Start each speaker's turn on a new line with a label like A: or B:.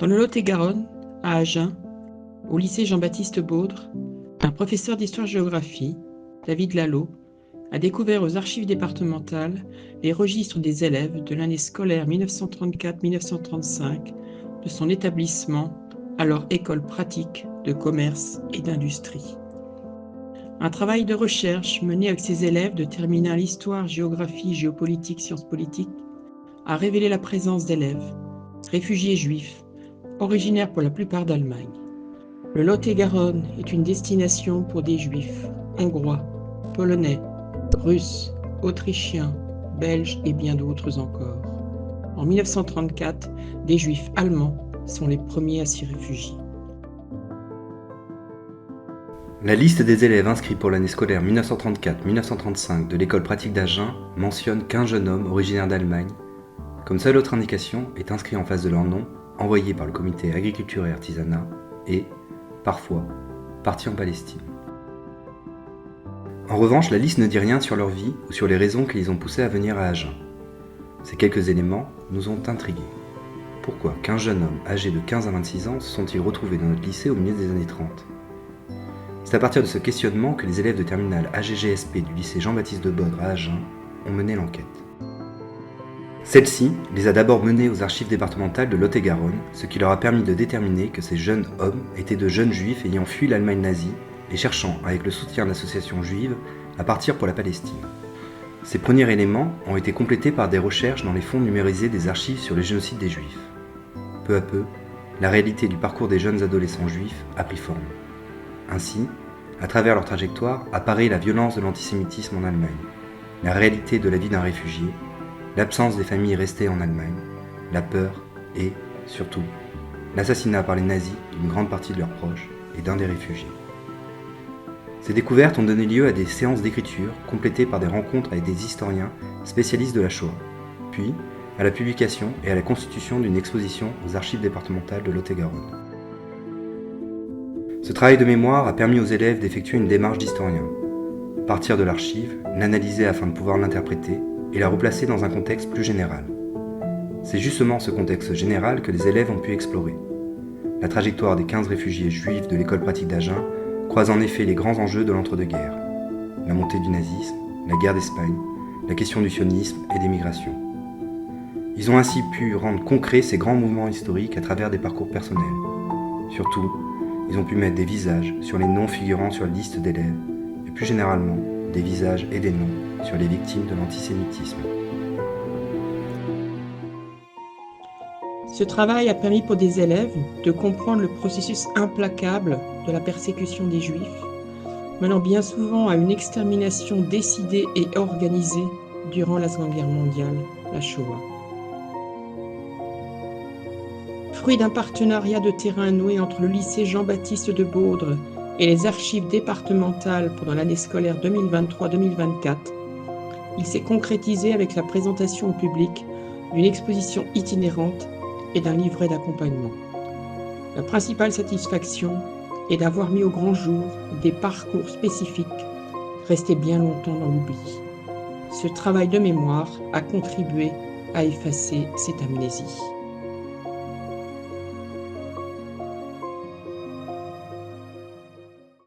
A: Dans le Lot-et-Garonne, à Agen, au lycée Jean-Baptiste Baudre, un professeur d'histoire-géographie, David Lalo, a découvert aux archives départementales les registres des élèves de l'année scolaire 1934-1935 de son établissement, alors école pratique de commerce et d'industrie. Un travail de recherche mené avec ses élèves de terminale histoire, géographie, géopolitique, sciences politiques a révélé la présence d'élèves, réfugiés juifs, originaires pour la plupart d'Allemagne. Le Lot-et-Garonne est une destination pour des juifs, hongrois, polonais, russes, autrichiens, belges et bien d'autres encore. En 1934, des juifs allemands sont les premiers à s'y réfugier.
B: La liste des élèves inscrits pour l'année scolaire 1934-1935 de l'école pratique d'Agen mentionne qu'1 jeune homme originaire d'Allemagne. Comme seule autre indication est inscrit en face de leur nom, envoyé par le comité agriculture et artisanat, et, parfois, parti en Palestine. En revanche, la liste ne dit rien sur leur vie ou sur les raisons qui les ont poussés à venir à Agen. Ces quelques éléments nous ont intrigués. Pourquoi 15 jeunes hommes âgés de 15 à 26 ans se sont-ils retrouvés dans notre lycée au milieu des années 30 ? C'est à partir de ce questionnement que les élèves de terminale AGGSP du lycée Jean-Baptiste de Baudre à Agen ont mené l'enquête. Celle-ci les a d'abord menés aux archives départementales de Lot-et-Garonne, ce qui leur a permis de déterminer que ces jeunes hommes étaient de jeunes juifs ayant fui l'Allemagne nazie et cherchant, avec le soutien d'associations juives, à partir pour la Palestine. Ces premiers éléments ont été complétés par des recherches dans les fonds numérisés des archives sur le génocide des juifs. Peu à peu, la réalité du parcours des jeunes adolescents juifs a pris forme. Ainsi, à travers leur trajectoire, apparaît la violence de l'antisémitisme en Allemagne, la réalité de la vie d'un réfugié, l'absence des familles restées en Allemagne, la peur et, surtout, l'assassinat par les nazis d'une grande partie de leurs proches et d'un des réfugiés. Ces découvertes ont donné lieu à des séances d'écriture complétées par des rencontres avec des historiens spécialistes de la Shoah, puis à la publication et à la constitution d'une exposition aux archives départementales de Lot-et-Garonne. Ce travail de mémoire a permis aux élèves d'effectuer une démarche d'historien, partir de l'archive, l'analyser afin de pouvoir l'interpréter et la replacer dans un contexte plus général. C'est justement ce contexte général que les élèves ont pu explorer. La trajectoire des 15 réfugiés juifs de l'école pratique d'Agen croise en effet les grands enjeux de l'entre-deux-guerres, la montée du nazisme, la guerre d'Espagne, la question du sionisme et des migrations. Ils ont ainsi pu rendre concrets ces grands mouvements historiques à travers des parcours personnels. Surtout, ils ont pu mettre des visages sur les noms figurant sur la liste d'élèves, et plus généralement, des visages et des noms sur les victimes de l'antisémitisme.
A: Ce travail a permis pour des élèves de comprendre le processus implacable de la persécution des Juifs, menant bien souvent à une extermination décidée et organisée durant la Seconde Guerre mondiale, la Shoah. Fruit d'un partenariat de terrain noué entre le lycée Jean-Baptiste de Baudre et les archives départementales pendant l'année scolaire 2023-2024, il s'est concrétisé avec la présentation au public d'une exposition itinérante et d'un livret d'accompagnement. La principale satisfaction est d'avoir mis au grand jour des parcours spécifiques restés bien longtemps dans l'oubli. Ce travail de mémoire a contribué à effacer cette amnésie.